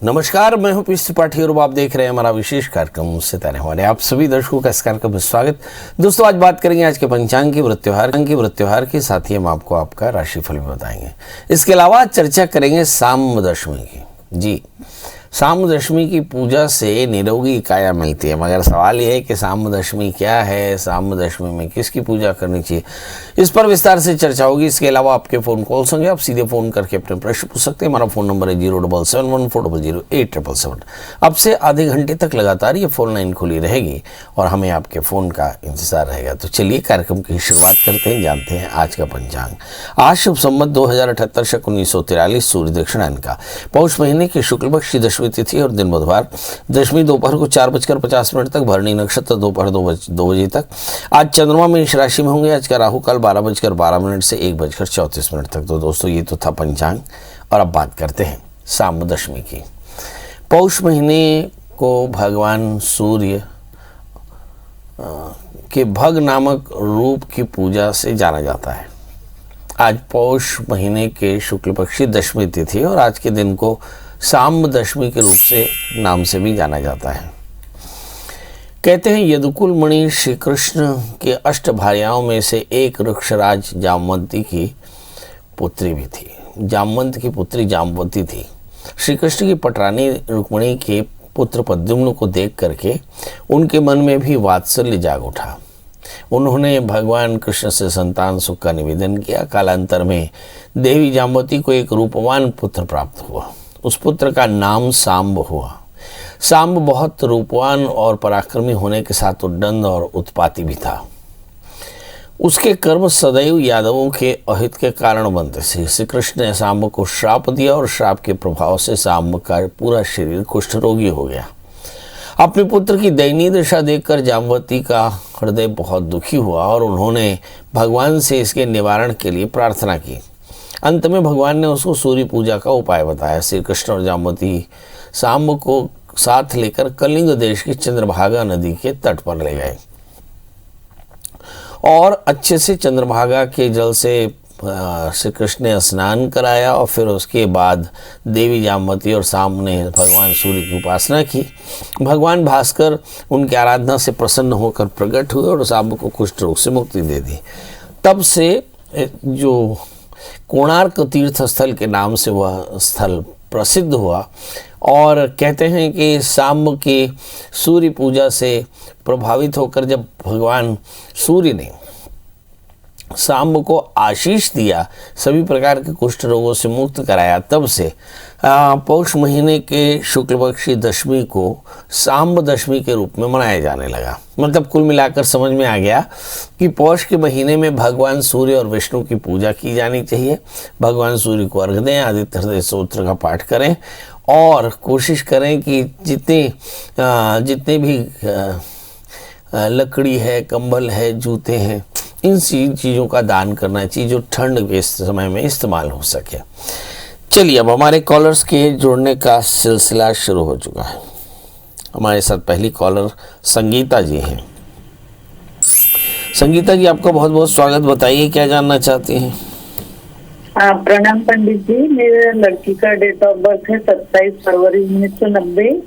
नमस्कार, मैं हूं पीयूष त्रिपाठी और आप देख रहे हैं हमारा विशेष कार्यक्रम सितारे हमारे। आप सभी दर्शकों का इस कार्यक्रम में स्वागत। दोस्तों, आज बात करेंगे आज के पंचांग की व्रत त्योहार के साथ ही हम आपको आपका राशिफल भी बताएंगे। इसके अलावा चर्चा करेंगे साम दशमी की। जी, साम दशमी की पूजा से निरोगी काया मिलती है, मगर सवाल यह है कि साम दशमी क्या है, साम दशमी में किसकी पूजा करनी चाहिए, इस पर विस्तार से चर्चा होगी। इसके अलावा आपके फ़ोन कॉल्स होंगे, आप सीधे फ़ोन करके अपने प्रश्न पूछ सकते हैं। हमारा फ़ोन नंबर है 07714008777। अब से आधे घंटे तक लगातार ये फ़ोन लाइन खुली रहेगी और हमें आपके फ़ोन का इंतज़ार रहेगा। तो चलिए कार्यक्रम की शुरुआत करते हैं, जानते हैं आज का पंचांग। आज शुभ संवत 2078 शक 1943 सूर्य दक्षिणायन का पौष महीने की शुक्ल पक्ष की दशमी तिथि और दिन बुधवार। दशमी दोपहर को 4:50 तक, भरणी नक्षत्र दोपहर 2 बजे तक। आज चंद्रमा मेष राशि में होंगे। आज का राहु काल 12:12 से 1:34 तक। तो दोस्तों, ये तो था पंचांग और अब बात करते हैं साम दशमी की। पौष महीने को भगवान सूर्य के भग नामक रूप की पूजा से जाना जाता है। आज पौष महीने के शुक्ल पक्षी दशमी तिथि और आज के दिन को साम दशमी के रूप से नाम से भी जाना जाता है। कहते हैं यदुकुल मणि श्री कृष्ण के अष्ट भार्याओं में से एक वृक्षराज जामवंती की पुत्री भी थी। जामवंत की पुत्री जामवती थी। श्री कृष्ण की पटरानी रुक्मिणी के पुत्र प्रद्युम्न को देख करके उनके मन में भी वात्सल्य जाग उठा। उन्होंने भगवान कृष्ण से संतान सुख का निवेदन किया। कालांतर में देवी जामवती को एक रूपवान पुत्र प्राप्त हुआ। उस पुत्र का नाम सांब हुआ। सांब बहुत रूपवान और पराक्रमी होने के साथ उद्दंड और उत्पाती भी था। उसके कर्म सदैव यादवों के अहित के कारण बनते थे। श्री कृष्ण ने सांब को श्राप दिया और श्राप के प्रभाव से सांब का पूरा शरीर कुष्ठ रोगी हो गया। अपने पुत्र की दयनीय दशा देखकर जामवती का हृदय बहुत दुखी हुआ और उन्होंने भगवान से इसके निवारण के लिए प्रार्थना की। अंत में भगवान ने उसको सूर्य पूजा का उपाय बताया। श्री कृष्ण और जामवती सांब को साथ लेकर कलिंग देश की चंद्रभागा नदी के तट पर ले गए और अच्छे से चंद्रभागा के जल से श्री कृष्ण ने स्नान कराया और फिर उसके बाद देवी जामवती और सांब ने भगवान सूर्य की उपासना की। भगवान भास्कर उनकी आराधना से प्रसन्न होकर प्रकट हुए और सांब को कुष्ठ रोग से मुक्ति दे दी। तब से जो कोणार्क तीर्थ स्थल के नाम से वह स्थल प्रसिद्ध हुआ और कहते हैं कि सांब की सूर्य पूजा से प्रभावित होकर जब भगवान सूर्य ने सांब को आशीष दिया, सभी प्रकार के कुष्ठ रोगों से मुक्त कराया, तब से पौष महीने के शुक्ल पक्षी दशमी को सांब दशमी के रूप में मनाया जाने लगा। मतलब कुल मिलाकर समझ में आ गया कि पौष के महीने में भगवान सूर्य और विष्णु की पूजा की जानी चाहिए। भगवान सूर्य को अर्घ दें, आदित्य हृदय स्तोत्र का पाठ करें और कोशिश करें कि जितने भी लकड़ी है, कंबल है, जूते हैं, इन चीज़ों का दान करना चाहिए जो ठंड के समय में इस्तेमाल हो सके। चलिए, अब हमारे कॉलर्स के जुड़ने का सिलसिला शुरू हो चुका है। हमारे साथ पहली कॉलर संगीता जी हैं। संगीता जी, आपका बहुत बहुत स्वागत। बताइए क्या जानना चाहती हैं? प्रणाम पंडित जी। मेरे लड़की का डेट ऑफ बर्थ है 27 फरवरी 1990।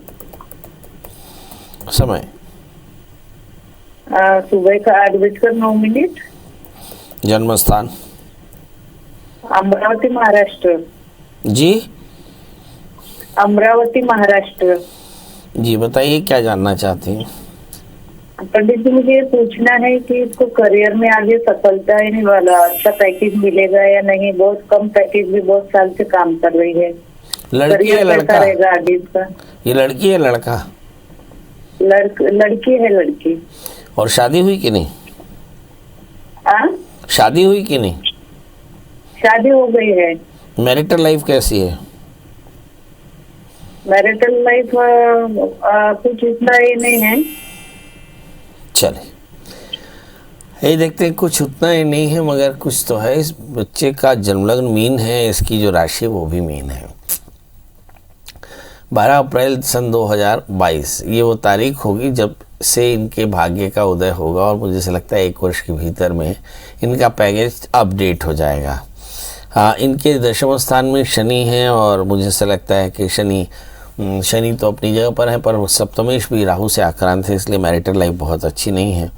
समय सुबह का 8:09। जन्म स्थान अमरावती महाराष्ट्र। जी, अमरावती महाराष्ट्र। जी बताइए क्या जानना चाहती हैं? पंडित जी, मुझे ये पूछना है कि इसको करियर में आगे सफलता ही नहीं वाला अच्छा पैकेज मिलेगा या नहीं। बहुत कम पैकेज भी बहुत साल से काम कर रही है। लड़की है लड़का? रहेगा आगे इसका। ये लड़की है लड़का? लड़की है लड़की। और शादी हुई कि नहीं? शादी हुई कि नहीं? शादी हो गई है। मैरिटल लाइफ कैसी है? मैरिटल लाइफ कुछ इतना ही नहीं है। चले, ये देखते हैं। कुछ उतना ही नहीं है मगर कुछ तो है। इस बच्चे का जन्मलग्न मीन है, इसकी जो राशि वो भी मीन है। 12 अप्रैल सन 2022 ये वो तारीख होगी जब से इनके भाग्य का उदय होगा और मुझे से लगता है 1 वर्ष के भीतर में इनका पैकेज अपडेट हो जाएगा। हाँ, इनके दशम स्थान में शनि है और मुझे से लगता है कि शनि शनि तो अपनी जगह पर है, पर सप्तमेश भी राहु से आक्रांत है, इसलिए मैरिटल लाइफ बहुत अच्छी नहीं है।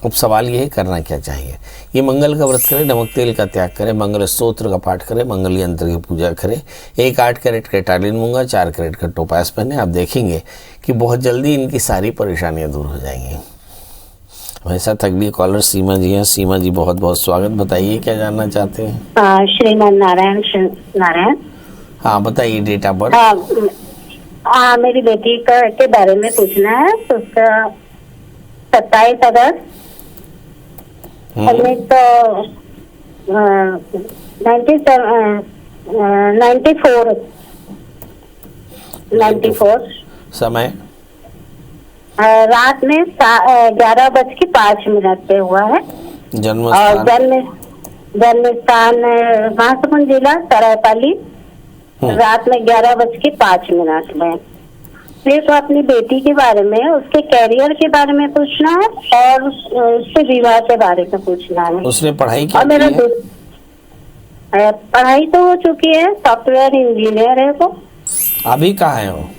अब सवाल ये है करना क्या चाहिए। ये मंगल का व्रत करें, नमक तेल का त्याग करें, मंगल स्तोत्र का पाठ करें, मंगल यंत्र की पूजा करें, 1 8 कैरेट का टालिन मूंगा, 4 कैरेट का टोपास पहने। आप देखेंगे कि बहुत जल्दी इनकी सारी परेशानियां दूर हो जाएंगी। हमारे साथ अगली कॉलर सीमा जी हैं। सीमा जी बहुत बहुत स्वागत, बताइए क्या जानना चाहते हैं। श्रीमान नारायण नारायण। हाँ बताइए, डेट ऑफ बर्थ। हाँ, मेरी बेटी के बारे में पूछना है। तो उसका 27 अगस्त 1994 समय रात में 11:05 पे हुआ है। जन्म और स्थान जन्म स्थान महासमुंद जिला सरायपाली। रात में 11:05 में। मेरे को अपनी बेटी के बारे में, उसके कैरियर के बारे में पूछना है और उसके विवाह के बारे में पूछना है। उसने पढ़ाई क्या और मेरा की है? पढ़ाई तो हो चुकी है, सॉफ्टवेयर इंजीनियर है वो। अभी कहाँ है वो?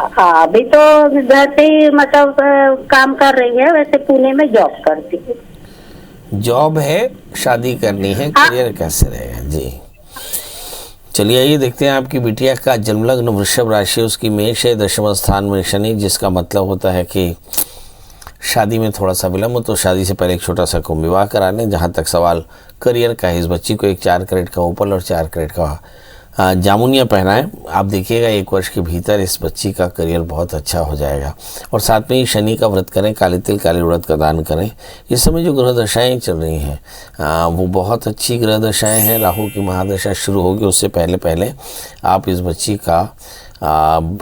हाँ, अभी तो घर से ही मतलब काम कर रही है। वैसे पुणे में जॉब करती है। जॉब है, शादी करनी है, करियर कैसे रहेगा जी। चलिए आइए देखते हैं आपकी बिटिया का जन्मलग्न वृषभ राशि, उसकी मेष है, दशम स्थान में शनि, जिसका मतलब होता है कि शादी में थोड़ा सा विलम्ब, तो शादी से पहले एक छोटा सा कुंभ विवाह करा लें। जहाँ तक सवाल करियर का है, इस बच्ची को एक 4 कैरेट का ऊपर और 4 कैरेट का जामुनिया पहना है। आप देखिएगा 1 वर्ष के भीतर इस बच्ची का करियर बहुत अच्छा हो जाएगा। और साथ में ही शनि का व्रत करें, काले तिल काले उड़द का दान करें। इस समय जो ग्रह दशाएँ चल रही हैं वो बहुत अच्छी ग्रह दशाएँ हैं। राहु की महादशा शुरू होगी, उससे पहले आप इस बच्ची का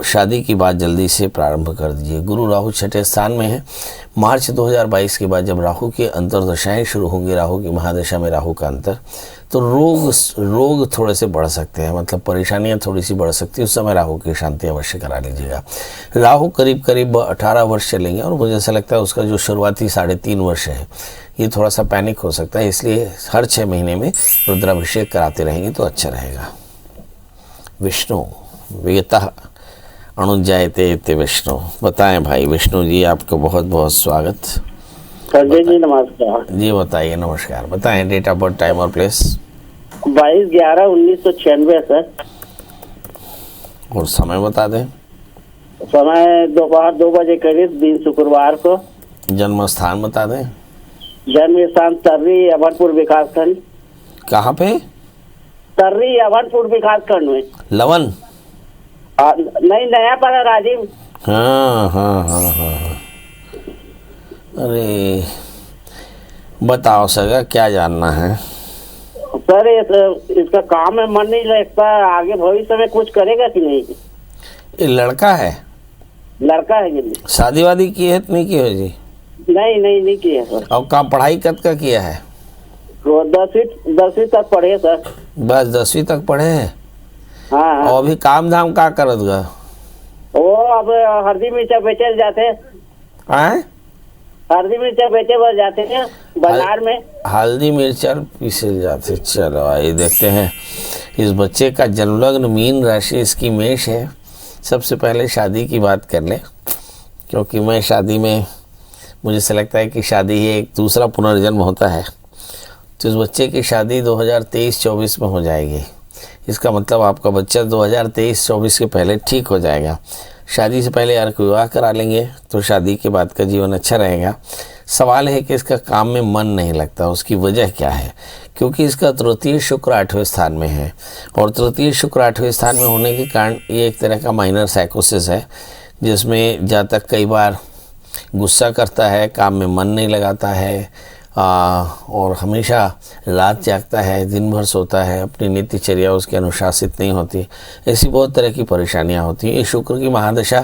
शादी की बात जल्दी से प्रारंभ कर दीजिए। गुरु राहु 6ठे स्थान में है। मार्च 2022 के बाद जब राहु की अंतर्दशाएँ शुरू होंगी, राहु की महादशा में राहु का अंतर, तो रोग थोड़े से बढ़ सकते हैं, मतलब परेशानियां थोड़ी सी बढ़ सकती है। उस समय राहु की शांति अवश्य करा लीजिएगा। राहु करीब 18 वर्ष चलेंगे और मुझे ऐसा लगता है उसका जो शुरुआती 3.5 वर्ष है ये थोड़ा सा पैनिक हो सकता है, इसलिए हर 6 महीने में रुद्राभिषेक कराते रहेंगे तो अच्छा रहेगा। विष्णु वेतः अणुजायते इति विष्णु। बताएं भाई विष्णु जी, आपका बहुत बहुत स्वागत। संजय जी नमस्कार जी बताइए। नमस्कार, बताएं डेट ऑफ बर्थ, टाइम और प्लेस। 22/11/1996 सर। और समय बता दें। समय दोपहर 2 बजे करीब, दिन शुक्रवार को। जन्म स्थान बता दें। जन्म स्थान तर्री अभनपुर विकास खंड। कहाँ पे? तर्री अभनपुर विकास खंड में। लवन? नहीं, नया पारा राजीव। हाँ। अरे बताओ सगा, क्या जानना है? सर इसका काम में मन नहीं लगता, आगे भविष्य में कुछ करेगा कि नहीं? ये लड़का है? लड़का है जी। शादी वादी की है नहीं की है जी? नहीं किया सर। और काम पढ़ाई कब का किया है? वो 10वीं तक पढ़े सर। बस 10वीं तक पढ़े हैं? हाँ। और अभी काम धाम का करत गा? वो अब हल्दी मिर्चा बेचे जाते हैं। हल्दी मिर्चा बेचे बस जाते हैं बाजार में। हल्दी मिर्चा पीसे जाते। चलो आइए देखते हैं। इस बच्चे का जन्मलग्न मीन राशि, इसकी मेष है। सबसे पहले शादी की बात कर लें, क्योंकि मैं शादी में मुझे ऐसा लगता है कि शादी ही एक दूसरा पुनर्जन्म होता है। तो इस बच्चे की शादी 2023-24 में हो जाएगी। इसका मतलब आपका बच्चा 2023-24 के पहले ठीक हो जाएगा। शादी से पहले अर्क विवाह करा लेंगे तो शादी के बाद का जीवन अच्छा रहेगा। सवाल है कि इसका काम में मन नहीं लगता, उसकी वजह क्या है? क्योंकि इसका तृतीय शुक्र 8वें स्थान में है, और तृतीय शुक्र 8वें स्थान में होने के कारण ये एक तरह का माइनर साइकोसिस है, जिसमें जातक कई बार गुस्सा करता है, काम में मन नहीं लगाता है, और हमेशा रात जागता है, दिन भर सोता है, अपनी नित्यचर्या उसकी अनुशासित नहीं होती। ऐसी बहुत तरह की परेशानियां होती हैं। ये शुक्र की महादशा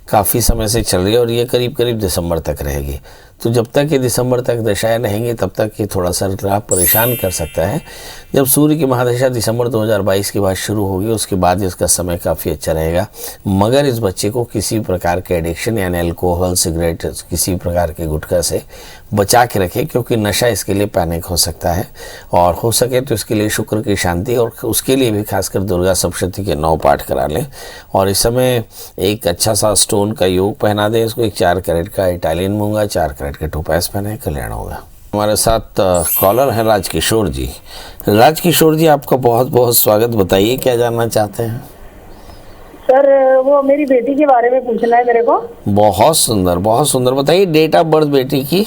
काफ़ी समय से चल रही है और ये करीब दिसंबर तक रहेगी। तो जब तक ये दिसंबर तक दशाएं रहेंगी तब तक ये थोड़ा सा ग्रह परेशान कर सकता है। जब सूर्य की महादशा दिसंबर 2022 के बाद शुरू होगी उसके बाद इसका समय काफ़ी अच्छा रहेगा। मगर इस बच्चे को किसी प्रकार के एडिक्शन यानी अल्कोहल, सिगरेट, किसी प्रकार के गुटखा से बचा के रखें, क्योंकि नशा इसके लिए पैनिक हो सकता है। और हो सके तो इसके लिए शुक्र की शांति और उसके लिए भी खासकर दुर्गा सप्तशती के 9 पाठ करा लें। और इस समय एक अच्छा सा स्टोन का योग पहना दें इसको, एक 4 कैरेट का इटालियन मूंगा, 4 कैरेट के टोपाज पहने, कल्याण होगा। हमारे साथ कॉलर है राजकिशोर जी। राजकिशोर जी, आपका बहुत बहुत स्वागत। बताइए क्या जानना चाहते हैं? सर वो मेरी बेटी के बारे में पूछना है मेरे को। बहुत सुंदर, बहुत सुंदर। बताइए डेट ऑफ बर्थ बेटी की।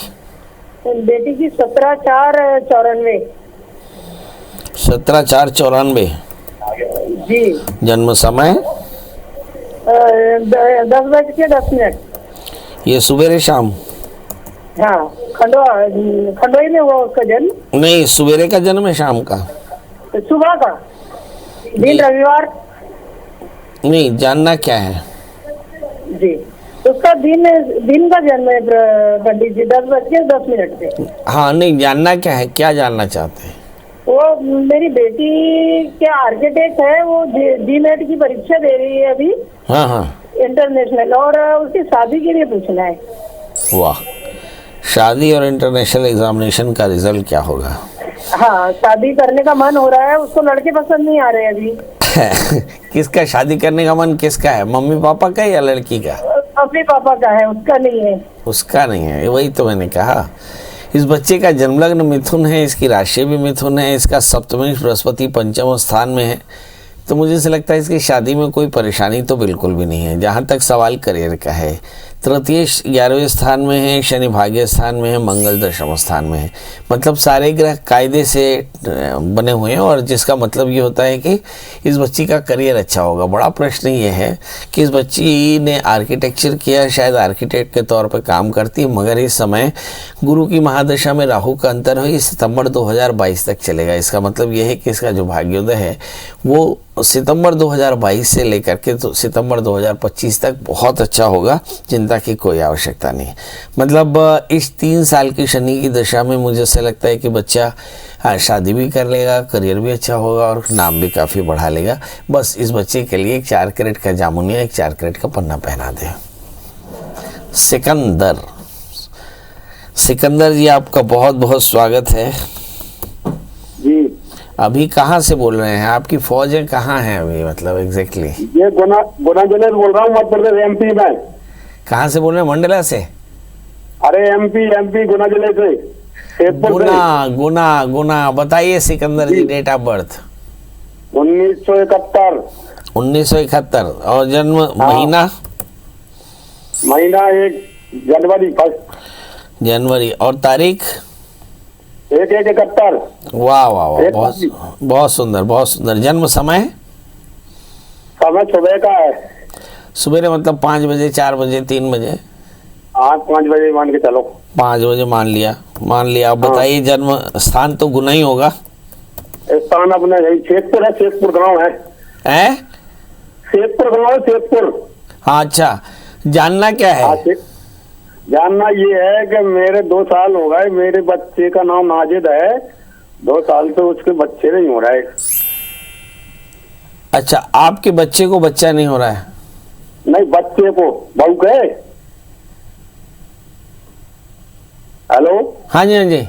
बेटी की 17/4/94। 17/4/94। जी। जन्म समय 10:10। ये सवेरे शाम? हाँ, खंडोई में हुआ उसका जन्म। नहीं, सवेरे का जन्म है शाम का? सुबह का, दिन रविवार। नहीं, जानना क्या है? जी, उसका दिन का जन्म है पंडित जी, 10:10 पे। हाँ, नहीं, जानना क्या है, क्या जानना चाहते हैं? वो मेरी बेटी क्या आर्किटेक्ट है, वो डीमेट की परीक्षा दे रही है अभी। हाँ हाँ, इंटरनेशनल, और उसकी शादी के लिए पूछना है। वाह, शादी और इंटरनेशनल एग्जामिनेशन का रिजल्ट क्या होगा? हाँ, शादी करने का मन हो रहा है, उसको लड़के पसंद नहीं आ रहे अभी। किसका शादी करने का मन किसका है? मम्मी पापा का या लड़की का? अपने पापा का है, उसका नहीं है। उसका नहीं है, वही तो मैंने कहा। इस बच्चे का जन्म लग्न मिथुन है, इसकी राशि भी मिथुन है, इसका सप्तमी बृहस्पति पंचम स्थान में है। तो मुझे से लगता है इसकी शादी में कोई परेशानी तो बिल्कुल भी नहीं है। जहाँ तक सवाल करियर का है, तृतीय 11वें स्थान में है, शनि भाग्य स्थान में है, मंगल दशम स्थान में है। मतलब सारे ग्रह कायदे से बने हुए हैं, और जिसका मतलब ये होता है कि इस बच्ची का करियर अच्छा होगा। बड़ा प्रश्न ये है कि इस बच्ची ने आर्किटेक्चर किया, शायद आर्किटेक्ट के तौर पर काम करती है, मगर इस समय गुरु की महादशा में राहु का अंतर है, सितंबर 2022 तक चलेगा। इसका मतलब ये है कि इसका जो भाग्योदय है वो सितंबर 2022 से लेकर के तो सितंबर 2025 तक बहुत अच्छा होगा, चिंता की कोई आवश्यकता नहीं। मतलब इस 3 साल की शनि की दशा में मुझे ऐसा लगता है कि बच्चा शादी भी कर लेगा, करियर भी अच्छा होगा और नाम भी काफ़ी बढ़ा लेगा। बस इस बच्चे के लिए एक 4 कैरेट का जामुनिया, एक 4 कैरेट का पन्ना पहना दें। सिकंदर जी, आपका बहुत बहुत स्वागत है जी। अभी कहाँ से बोल रहे हैं? आपकी फौजें कहाँ हैं अभी, मतलब एग्जैक्टली? ये गुना जिले से बोल रहा हूँ, मध्य प्रदेश, एमपी में। कहाँ से बोल रहे हैं? मंडला से? अरे एमपी गुना जिले से, शेखपुर से। गुना बताइए सिकंदर जी, डेट ऑफ बर्थ? 1971। 1971। और जन्म महीना? महीना 1 जनवरी 1 जनवरी। और तारीख? 1/1/71। वाह वाह वाह, बहुत सुंदर, बहुत सुंदर। जन्म समय? समय सुबह का है। सवेरे मतलब 5 बजे, 4 बजे, 3 बजे? 5 बजे मान के चलो। 5 बजे मान लिया। अब बताइए जन्म स्थान तो गुना ही होगा। स्थान अपने यही शेखपुर है, शेखपुर गांव है। शेखपुर गांव है, शेखपुर। हाँ, अच्छा। जानना क्या है? जानना ये है कि मेरे 2 साल हो गए, मेरे बच्चे का नाम नाजिद है, 2 साल से उसके बच्चे नहीं हो रहा है। अच्छा, आपके बच्चे को बच्चा नहीं हो रहा है? नहीं, बच्चे को, बहू के। हेलो? हाँ जी, हाँ जी।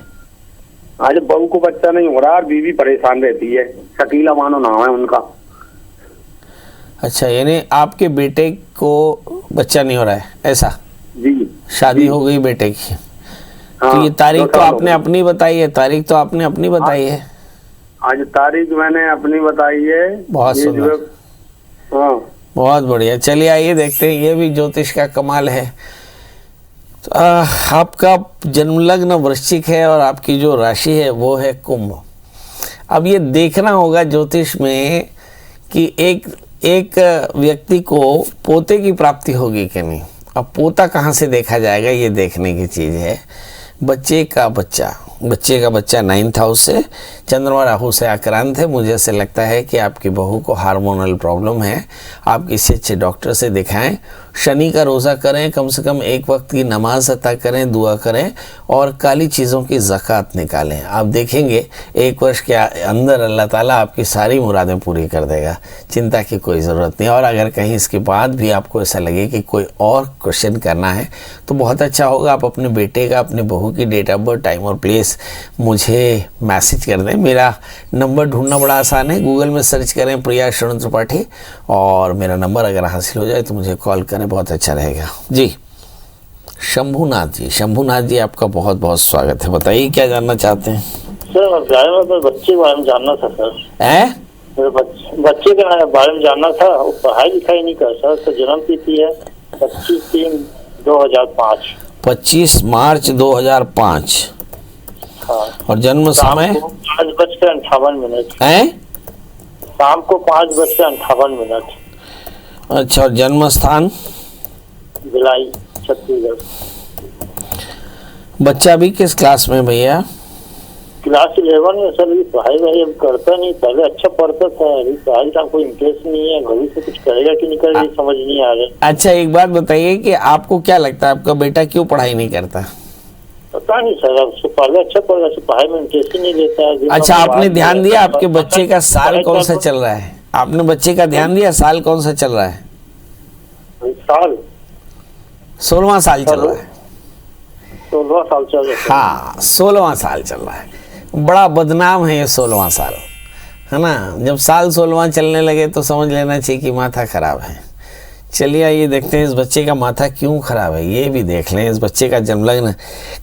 आज बहू को बच्चा नहीं हो रहा और बीवी परेशान रहती है। शकीला मानो नाम है उनका। अच्छा, यानी आपके बेटे को बच्चा नहीं हो रहा है, ऐसा? जी। शादी हो गई बेटे की। हाँ, तो ये तारीख तो आपने अपनी बताई है, तारीख तो आपने अपनी बताई है। आज तारीख मैंने अपनी बताई है। बहुत सुंदर। हाँ, बहुत बढ़िया। चलिए आइए देखते हैं, ये भी ज्योतिष का कमाल है। तो आपका जन्म लग्न वृश्चिक है और आपकी जो राशि है वो है कुंभ। अब ये देखना होगा ज्योतिष में कि एक व्यक्ति को पोते की प्राप्ति होगी कि नहीं। अब पोता कहाँ से देखा जाएगा, ये देखने की चीज़ है। बच्चे का बच्चा बच्चे का बच्चा 9th हाउस से चंद्रमा राहु से आक्रांत है। मुझे ऐसे लगता है कि आपकी बहू को हार्मोनल प्रॉब्लम है। आप किसी अच्छे डॉक्टर से दिखाएं। शनि का रोज़ा करें, कम से कम एक वक्त की नमाज अता करें, दुआ करें और काली चीज़ों की ज़कात निकालें। आप देखेंगे 1 वर्ष के अंदर अल्लाह ताला आपकी सारी मुरादें पूरी कर देगा। चिंता की कोई ज़रूरत नहीं। और अगर कहीं इसके बाद भी आपको ऐसा लगे कि कोई और क्वेश्चन करना है तो बहुत अच्छा होगा, आप अपने बेटे का, अपने बहू की डेट ऑफ बर्थ, टाइम और प्लेस मुझे मैसेज कर दें। मेरा नंबर ढूंढना बड़ा आसान है, गूगल में सर्च करें प्रिया शरण त्रिपाठी और मेरा नंबर अगर हासिल हो जाए तो मुझे कॉल करें, बहुत अच्छा रहेगा। जी शंभुनाथ जी आपका बहुत बहुत स्वागत है। बताइए क्या जानना चाहते हैं? सर बच्चे के बारे में जानना था सर। मेरे बच्चे के बारे में जानना था। वो पढ़ाई लिखाई नहीं कर सर। उसका जन्म तिथि है 25/3/2005। 25 मार्च 2005। हाँ। और जन्म समय 5:58 है? शाम को 5:58। अच्छा। और जन्म स्थान? भिलाई, छत्तीसगढ़। बच्चा अभी किस क्लास में भैया? क्लास 11 में सर। अभी पढ़ाई वही अब करता नहीं, पहले अच्छा पढ़ता था, अभी पढ़ाई का कोई इंटरेस्ट नहीं है। भविष्य कुछ करेगा कि नहीं करेगा समझ नहीं आ रहा। अच्छा एक बात बताइए कि आपको क्या लगता है आपका बेटा क्यों पढ़ाई नहीं करता? पता नहीं सर, अब उसको पहले अच्छा पढ़ा, पढ़ाई में इंटरेस्ट ही नहीं लेता है। अच्छा आपने ध्यान दिया आपके बच्चे का साल कौन सा चल रहा है? आपने बच्चे का ध्यान दिया साल कौन सा चल रहा है? साल 16वां साल चल रहा है। 16वां साल चल रहा है। हाँ 16वां साल चल रहा है। बड़ा बदनाम है ये 16वां साल, है ना। जब साल 16वां चलने लगे तो समझ लेना चाहिए कि माथा खराब है। चलिए आइए देखते हैं इस बच्चे का माथा क्यों खराब है, ये भी देख लें। इस बच्चे का जन्मलग्न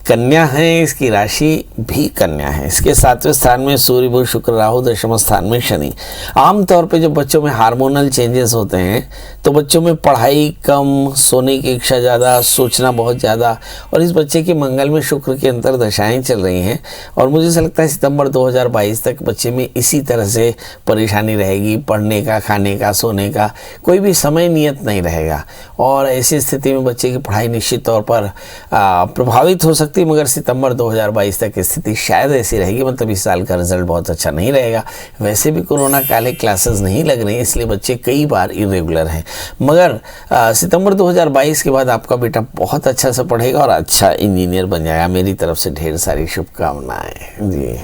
कन्या है, इसकी राशि भी कन्या है, इसके 7वें स्थान में सूर्य बुध शुक्र राहु, 10वें स्थान में शनि। आमतौर पे जब बच्चों में हार्मोनल चेंजेस होते हैं तो बच्चों में पढ़ाई कम, सोने की इच्छा ज़्यादा, सोचना बहुत ज़्यादा। और इस बच्चे की मंगल में शुक्र की अंतर दशाएँ चल रही हैं और मुझे ऐसा लगता है सितंबर 2022 तक बच्चे में इसी तरह से परेशानी रहेगी। पढ़ने का, खाने का, सोने का कोई भी समय नियत नहीं रहेगा और ऐसी स्थिति में बच्चे की पढ़ाई निश्चित तौर पर प्रभावित हो सकती है। मगर सितंबर 2022 तक स्थिति शायद ऐसी रहेगी, मतलब इस साल का रिजल्ट बहुत अच्छा नहीं रहेगा। वैसे भी कोरोना काले क्लासेस नहीं लग रही, इसलिए बच्चे कई बार इरेगुलर हैं। मगर सितंबर 2022 के बाद आपका बेटा बहुत अच्छा से पढ़ेगा और अच्छा इंजीनियर बन जाएगा। मेरी तरफ से ढेर सारी शुभकामनाएं। जी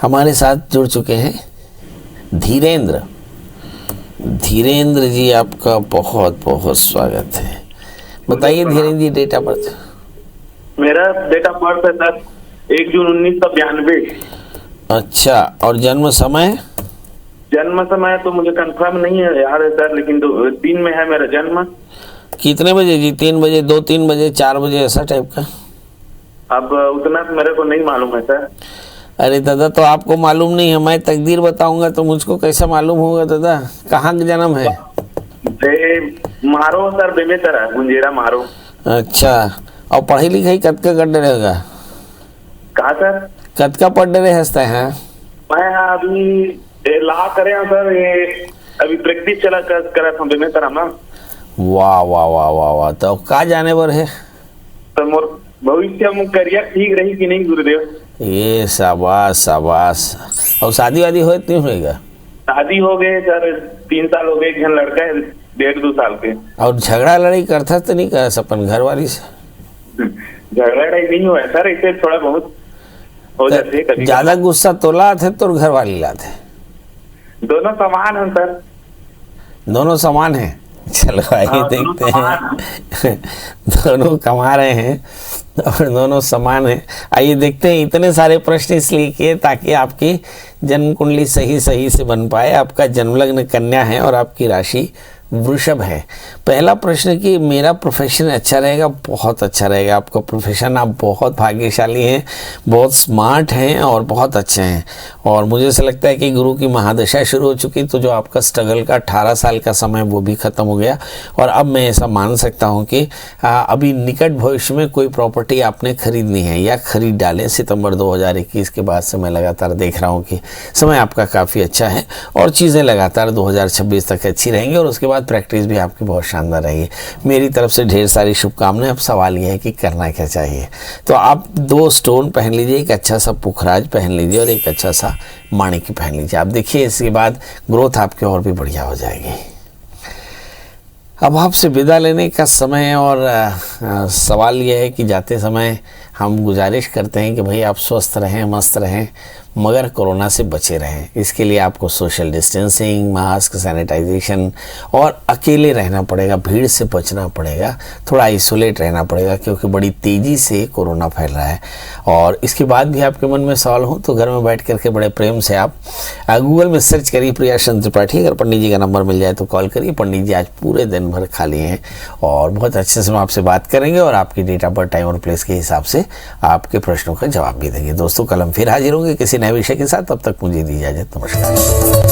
हमारे साथ जुड़ चुके हैं धीरेन्द्र जी, आपका बहुत बहुत स्वागत है। बताइए धीरेन्द्र जी डेट ऑफ बर्थ। मेरा डेट ऑफ बर्थ है सर 1 जून 1992। अच्छा। और जन्म समय? जन्म समय तो मुझे कंफर्म नहीं है याद है सर, लेकिन 3 में है मेरा जन्म। कितने बजे जी? 3 बजे, 2-3 बजे, 4 बजे, ऐसा टाइप का? अब उतना तो मेरे को नहीं मालूम है सर। अरे दादा तो आपको मालूम नहीं है, मैं तकदीर बताऊंगा तो मुझको कैसा मालूम होगा दादा? कहाँ का जन्म है? मारो सर, बेमेतरा गुंजेरा मारो। अच्छा। और पढ़ाई लिखाई कद का कर रहेगा? कहा सर? कद का पढ़ रहे हंसता है? मैं अभी ला करे सर, ये अभी प्रैक्टिस चला करा था बेमेतरा में। वाह वाह वाह वाह वाह। तो कहाँ जाने पर है? तो मोर भविष्य में करियर ठीक रही कि नहीं गुरुदेव? ये शाबाश शाबाश। और शादी वादी हो नहीं होएगा? शादी हो गए सर, 3 साल हो गए। एक जन लड़का है 1.5-2 साल के। और झगड़ा लड़ाई करता तो नहीं कर अपन घर वाली से? झगड़ा लड़ाई नहीं हुआ है सर, इसे थोड़ा बहुत हो जाते हैं कभी। ज्यादा गुस्सा तो लाते तो घर वाली लाते? दोनों समान हैं सर। दोनों समान हैं? चलो आइए देखते हैं। दोनों कमा रहे हैं और दोनों समान हैं। आइए देखते हैं। इतने सारे प्रश्न इसलिए किए ताकि आपकी जन्म कुंडली सही से बन पाए। आपका जन्मलग्न कन्या है और आपकी राशि वृषभ है। पहला प्रश्न कि मेरा प्रोफेशन अच्छा रहेगा? बहुत अच्छा रहेगा आपका प्रोफेशन। आप बहुत भाग्यशाली हैं, बहुत स्मार्ट हैं और बहुत अच्छे हैं। और मुझे ऐसा लगता है कि गुरु की महादशा शुरू हो चुकी, तो जो आपका स्ट्रगल का 18 साल का समय वो भी ख़त्म हो गया। और अब मैं ऐसा मान सकता हूँ कि अभी निकट भविष्य में कोई प्रॉपर्टी आपने खरीदनी है या खरीद डालें। सितंबर 2021 के बाद से मैं लगातार देख रहा हूँ कि समय आपका काफ़ी अच्छा है और चीज़ें लगातार 2026 तक अच्छी रहेंगी। और उसके बाद बाद प्रैक्टिस भी आपकी बहुत शानदार रही है। मेरी तरफ से ढेर सारी शुभकामनाएं। अब सवाल यह है कि करना क्या चाहिए। तो आप 2 स्टोन पहन लीजिए, एक अच्छा सा पुखराज पहन लीजिए और एक अच्छा सा माणिक्य पहन लीजिए। आप देखिए इसके बाद ग्रोथ आपकी और भी बढ़िया हो जाएगी। अब आपसे विदा लेने का समय है और सवाल यह है कि जाते समय हम गुजारिश करते हैं कि भाई आप स्वस्थ रहें, मस्त रहें, मगर कोरोना से बचे रहें। इसके लिए आपको सोशल डिस्टेंसिंग, मास्क, सैनिटाइजेशन और अकेले रहना पड़ेगा, भीड़ से बचना पड़ेगा, थोड़ा आइसोलेट रहना पड़ेगा, क्योंकि बड़ी तेज़ी से कोरोना फैल रहा है। और इसके बाद भी आपके मन में सवाल हो तो घर में बैठ करके बड़े प्रेम से आप गूगल में सर्च करिए प्रिया चंद्र त्रिपाठी। अगर पंडित जी का नंबर मिल जाए तो कॉल करिए। पंडित जी आज पूरे दिन भर खाली हैं और बहुत अच्छे से हम आपसे बात करेंगे और आपकी डेट ऑफ बर्थ, टाइम और प्लेस के हिसाब से आपके प्रश्नों का जवाब भी देंगे। दोस्तों, कल हम फिर हाजिर होंगे किसी नए विषय के साथ। तब तक मुझे दी इजाजत। नमस्कार।